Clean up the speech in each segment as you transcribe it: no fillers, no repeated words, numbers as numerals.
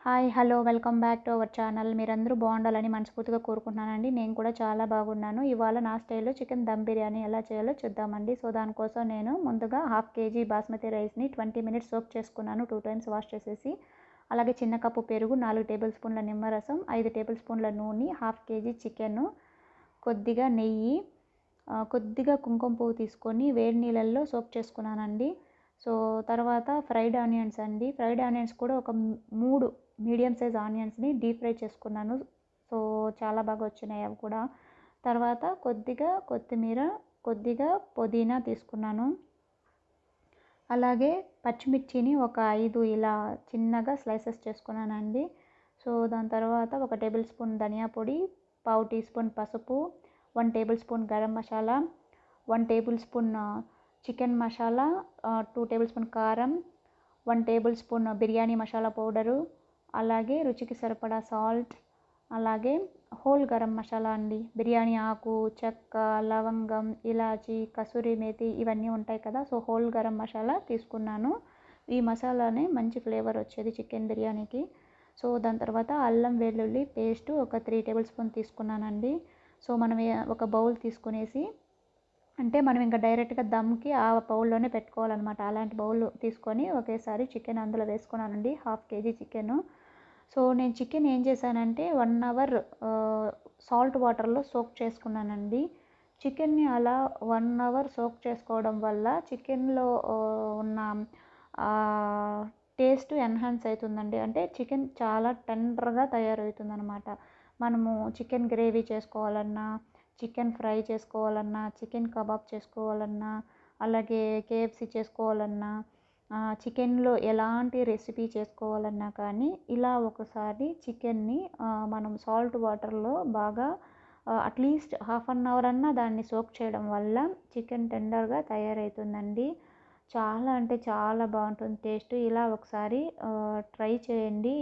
Hi hello welcome back to our channel. మీరందరూ బాగుండాలని మనస్ఫూర్తిగా కోరుకుంటున్నానండి. నేను కూడా చాలా బాగున్నాను. ఇవాళ నా స్టైల్లో చికెన్ దమ్ బిర్యానీ ఎలా చేయాలో చూద్దామండి. సో దానికోసం నేను ముందుగా 1/2 kg బాస్మతి రైస్ని 20 మినిట్స్ సోక్ చేసుకున్నాను, 2 టైమ్స్ వాష్ చేసేసి. అలాగే చిన్న కప్పు పెరుగు, 4 టేబుల్ స్పూన్ల నిమ్మరసం, 5 టేబుల్ స్పూన్ల నూనె, 1/2 kg చికెన్, కొద్దిగా నెయ్యి, కొద్దిగా కుంకుమ పువ్వు తీసుకొని వేడి నీళ్ళల్లో సోక్ చేసుకున్నానండి. సో తర్వాత ఫ్రైడ్ ఆనియన్స్ అండి. ఫ్రైడ్ ఆనియన్స్ కూడా ఒక 3 మీడియం సైజ్ ఆనియన్స్ని డీప్ ఫ్రై చేసుకున్నాను. సో చాలా బాగా వచ్చినాయి అవి కూడా. తర్వాత కొద్దిగా కొత్తిమీర, కొద్దిగా పుదీనా తీసుకున్నాను. అలాగే పచ్చిమిర్చిని ఒక 5 ఇలా చిన్నగా స్లైసెస్ చేసుకున్నానండి. సో దాని తర్వాత ఒక టేబుల్ స్పూన్ ధనియా పొడి, 1/2 టీ స్పూన్ పసుపు, 1 table spoon garam masala, 1 table spoon chicken masala, 2 table spoon కారం, 1 table spoon biryani masala powder, అలాగే రుచికి సరిపడా సాల్ట్, అలాగే హోల్ గరం మసాలా అండి. బిర్యానీ ఆకు, చెక్క, లవంగం, ఇలాచి, కసూరి మేతి ఇవన్నీ ఉంటాయి కదా. సో హోల్ గరం మసాలా తీసుకున్నాను. ఈ మసాలానే మంచి ఫ్లేవర్ వచ్చేది చికెన్ బిర్యానీకి. సో దాని తర్వాత అల్లం వెల్లుల్లి పేస్ట్ ఒక 3 టేబుల్ స్పూన్ తీసుకున్నానండి. సో మనం ఒక బౌల్ తీసుకునేసి, అంటే మనం ఇంకా డైరెక్ట్గా దమ్కి ఆ బౌల్లోనే పెట్టుకోవాలన్నమాట. అలాంటి బౌల్ తీసుకొని ఒకేసారి చికెన్ అందులో వేసుకున్నానండి, 1/2 kg చికెను. సో నేను చికెన్ ఏం చేశానంటే 1 అవర్ సాల్ట్ వాటర్లో సోక్ చేసుకున్నానండి. చికెన్ని అలా 1 అవర్ సోక్ చేసుకోవడం వల్ల చికెన్లో ఉన్న టేస్ట్ ఎన్హాన్స్ అవుతుందండి. అంటే చికెన్ చాలా టెండర్గా తయారవుతుంది అనమాట. మనము చికెన్ గ్రేవీ చేసుకోవాలన్నా, చికెన్ ఫ్రై చేసుకోవాలన్నా, చికెన్ కబాబ్ చేసుకోవాలన్నా, అలాగే కేఎఫ్సి చేసుకోవాలన్నా, చికెన్లో ఎలాంటి రెసిపీ చేసుకోవాలన్నా కానీ ఇలా ఒకసారి చికెన్ని మనం సాల్ట్ వాటర్లో బాగా అట్లీస్ట్ 1/2 అవర్ అన్నా దాన్ని సోక్ చేయడం వల్ల చికెన్ టెండర్గా తయారవుతుందండి. చాలా అంటే చాలా బాగుంటుంది టేస్ట్. ఇలా ఒకసారి ట్రై చేయండి.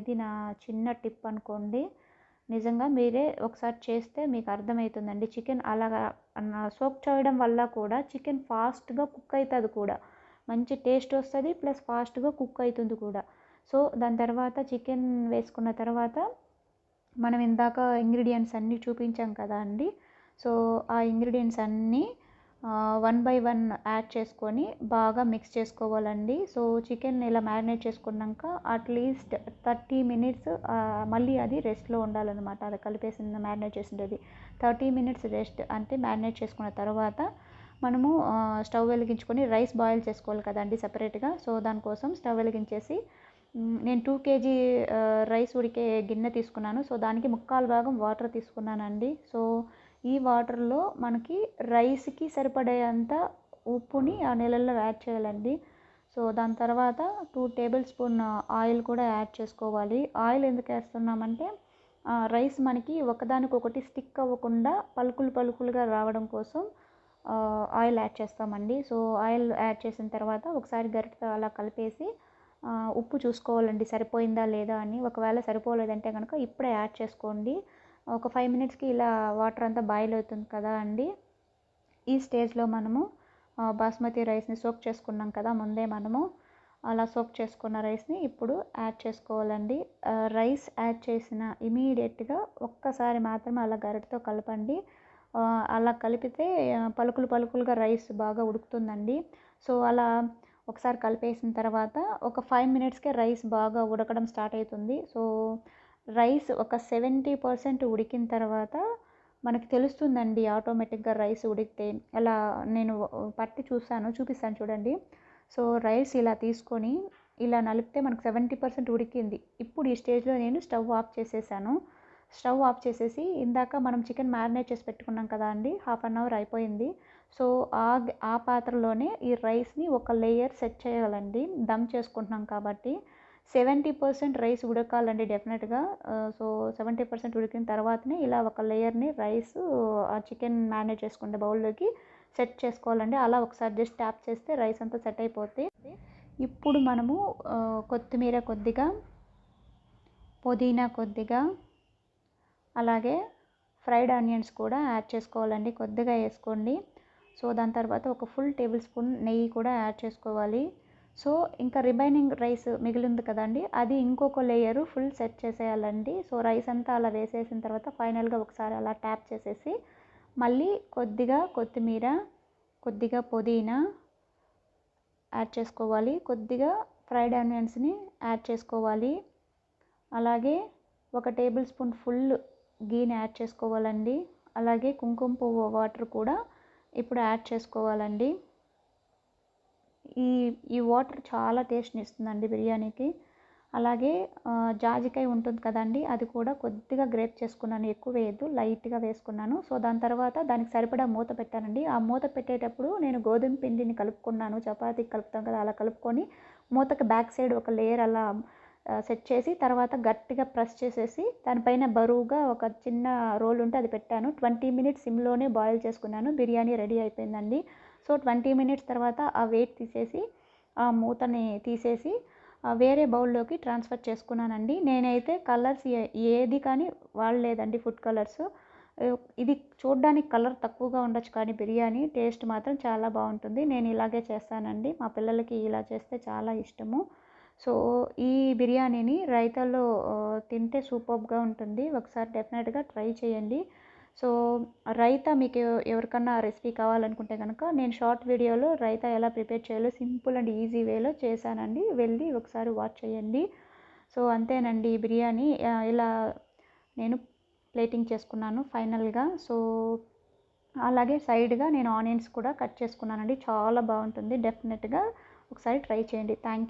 ఇది నా చిన్న టిప్ అనుకోండి. నిజంగా మీరే ఒకసారి చేస్తే మీకు అర్థమవుతుందండి. చికెన్ అలాగా సోక్ చేయడం వల్ల కూడా చికెన్ ఫాస్ట్గా కుక్ అవుతుంది కూడా, మంచి టేస్ట్ వస్తుంది, ప్లస్ ఫాస్ట్గా కుక్ అవుతుంది కూడా. సో దాని తర్వాత చికెన్ వేసుకున్న తర్వాత మనం ఇందాక ఇంగ్రీడియంట్స్ అన్నీ చూపించాం కదా అండి. సో ఆ ఇంగ్రీడియంట్స్ అన్నీ 1 by 1 యాడ్ చేసుకొని బాగా మిక్స్ చేసుకోవాలండి. సో చికెన్ ఇలా మ్యారినేట్ చేసుకున్నాక అట్లీస్ట్ 30 మినిట్స్ మళ్ళీ అది రెస్ట్లో ఉండాలన్నమాట. అది కలిపేసింది మ్యారినేట్ చేసింది 30 మినిట్స్ రెస్ట్. అంటే మ్యారినేట్ చేసుకున్న తర్వాత మనము స్టవ్ వెలిగించుకొని రైస్ బాయిల్ చేసుకోవాలి కదండి సపరేట్గా. సో దానికోసం స్టవ్ వెలిగించేసి నేను 2 kg రైస్ ఉడికే గిన్నె తీసుకున్నాను. సో దానికి 1/4 భాగం వాటర్ తీసుకున్నానండి. సో ఈ వాటర్లో మనకి రైస్కి సరిపడేంత ఉప్పుని ఆ నీళ్ళల్లో యాడ్ చేయాలండి. సో దాని తర్వాత 2 టేబుల్ స్పూన్ ఆయిల్ కూడా యాడ్ చేసుకోవాలి. ఆయిల్ ఎందుకు వేస్తున్నామంటే రైస్ మనకి ఒకదానికొకటి స్టిక్ అవ్వకుండా పలుకులు పలుకులుగా రావడం కోసం ఆయిల్ యాడ్ చేస్తామండి. సో ఆయిల్ యాడ్ చేసిన తర్వాత ఒకసారి గరిటెతో అలా కలిపేసి ఉప్పు చూసుకోవాలండి సరిపోయిందా లేదా అని. ఒకవేళ సరిపోలేదంటే కనుక ఇప్పుడే యాడ్ చేసుకోండి. ఒక 5 మినిట్స్కి ఇలా వాటర్ అంతా బాయిల్ అవుతుంది కదా అండి. ఈ స్టేజ్లో మనము బాస్మతి రైస్ని సోక్ చేసుకున్నాం కదా ముందే మనము, అలా సోక్ చేసుకున్న రైస్ని ఇప్పుడు యాడ్ చేసుకోవాలండి. రైస్ యాడ్ చేసిన ఇమీడియట్గా ఒక్కసారి మాత్రమే అలా గరిటెతో కలపండి. అలా కలిపితే పలుకులు పలుకులుగా రైస్ బాగా ఉడుకుతుందండి. సో అలా ఒకసారి కలిపేసిన తర్వాత ఒక 5 మినిట్స్కే రైస్ బాగా ఉడకడం స్టార్ట్ అవుతుంది. సో రైస్ ఒక 70% ఉడికిన తర్వాత మనకి తెలుస్తుందండి ఆటోమేటిక్గా రైస్ ఉడికితే. అలా నేను పట్టి చూపిస్తాను చూడండి. సో రైస్ ఇలా తీసుకొని ఇలా నలిపితే మనకు 70% ఉడికింది. ఇప్పుడు ఈ స్టేజ్లో నేను స్టవ్ ఆఫ్ చేసేసాను. స్టవ్ ఆఫ్ చేసేసి ఇందాక మనం చికెన్ మ్యారినేట్ చేసి పెట్టుకున్నాం కదా అండి, 1/2 అవర్ అయిపోయింది. సో ఆ పాత్రలోనే ఈ రైస్ని ఒక లేయర్ సెట్ చేయాలండి. దమ్ చేసుకుంటున్నాం కాబట్టి 70% రైస్ ఉడకాలండి డెఫినెట్గా. సో 70% ఉడికిన తర్వాతనే ఇలా ఒక లేయర్ని రైస్ ఆ చికెన్ మ్యారినేట్ చేసుకునే బౌల్లోకి సెట్ చేసుకోవాలండి. అలా ఒకసారి జస్ట్ ట్యాప్ చేస్తే రైస్ అంతా సెట్ అయిపోతే ఇప్పుడు మనము కొత్తిమీర కొద్దిగా, పుదీనా కొద్దిగా, అలాగే ఫ్రైడ్ ఆనియన్స్ కూడా యాడ్ చేసుకోవాలండి. కొద్దిగా వేసుకోండి. సో దాని తర్వాత ఒక ఫుల్ టేబుల్ స్పూన్ నెయ్యి కూడా యాడ్ చేసుకోవాలి. సో ఇంకా రిమైనింగ్ రైస్ మిగిలింది కదండి, అది ఇంకొక లేయరు ఫుల్ సెట్ చేసేయాలండి. సో రైస్ అంతా అలా వేసేసిన తర్వాత ఫైనల్గా ఒకసారి అలా ట్యాప్ చేసేసి మళ్ళీ కొద్దిగా కొత్తిమీర, కొద్దిగా పుదీనా యాడ్ చేసుకోవాలి, కొద్దిగా ఫ్రైడ్ ఆనియన్స్ని యాడ్ చేసుకోవాలి, అలాగే 1 టేబుల్ స్పూన్ ఫుల్ గీని యాడ్ చేసుకోవాలండి. అలాగే కుంకుమ పువ్వు వాటర్ కూడా ఇప్పుడు యాడ్ చేసుకోవాలండి. ఈ ఈ వాటర్ చాలా టేస్ట్ని ఇస్తుందండి బిర్యానీకి. అలాగే జాజికాయ ఉంటుంది కదండి, అది కూడా కొద్దిగా గ్రేట్ చేసుకున్నాను, ఎక్కువ వేయద్దు, లైట్గా వేసుకున్నాను. సో దాని తర్వాత దానికి సరిపడా మూత పెట్టానండి. ఆ మూత పెట్టేటప్పుడు నేను గోధుమ పిండిని కలుపుకున్నాను, చపాతీకి కలుపుతాం కదా అలా కలుపుకొని మూతకి బ్యాక్ సైడ్ ఒక లేయర్ అలా సెట్ చేసి తర్వాత గట్టిగా ప్రెస్ చేసేసి దానిపైన బరువుగా ఒక చిన్న రోల్ ఉంటే అది పెట్టాను. 20 మినిట్స్ సిమ్లోనే బాయిల్ చేసుకున్నాను. బిర్యానీ రెడీ అయిపోయిందండి. సో 20 మినిట్స్ తర్వాత ఆ వెయిట్ తీసేసి ఆ మూతని తీసేసి వేరే బౌల్లోకి ట్రాన్స్ఫర్ చేసుకున్నానండి. నేనైతే కలర్స్ ఏది కానీ వాడలేదండి, ఫుడ్ కలర్స్. ఇది చూడ్డానికి కలర్ తక్కువగా ఉండొచ్చు కానీ బిర్యానీ టేస్ట్ మాత్రం చాలా బాగుంటుంది. నేను ఇలాగే చేస్తానండి, మా పిల్లలకి ఇలా చేస్తే చాలా ఇష్టము. సో ఈ బిర్యానీని రైతాలో తింటే సూపర్గా ఉంటుంది. ఒకసారి డెఫినెట్గా ట్రై చేయండి. సో రైతా మీకు ఎవరికన్నా రెసిపీ కావాలనుకుంటే కనుక నేను షార్ట్ వీడియోలో రైతా ఎలా ప్రిపేర్ చేయాలో సింపుల్ అండ్ ఈజీ వేలో చేశానండి, వెళ్ళి ఒకసారి వాచ్ చేయండి. సో అంతేనండి, బిర్యానీ ఇలా నేను ప్లేటింగ్ చేసుకున్నాను ఫైనల్గా. సో అలాగే సైడ్గా నేను ఆనియన్స్ కూడా కట్ చేసుకున్నానండి, చాలా బాగుంటుంది. డెఫినెట్గా ఒకసారి ట్రై చేయండి. Thank you.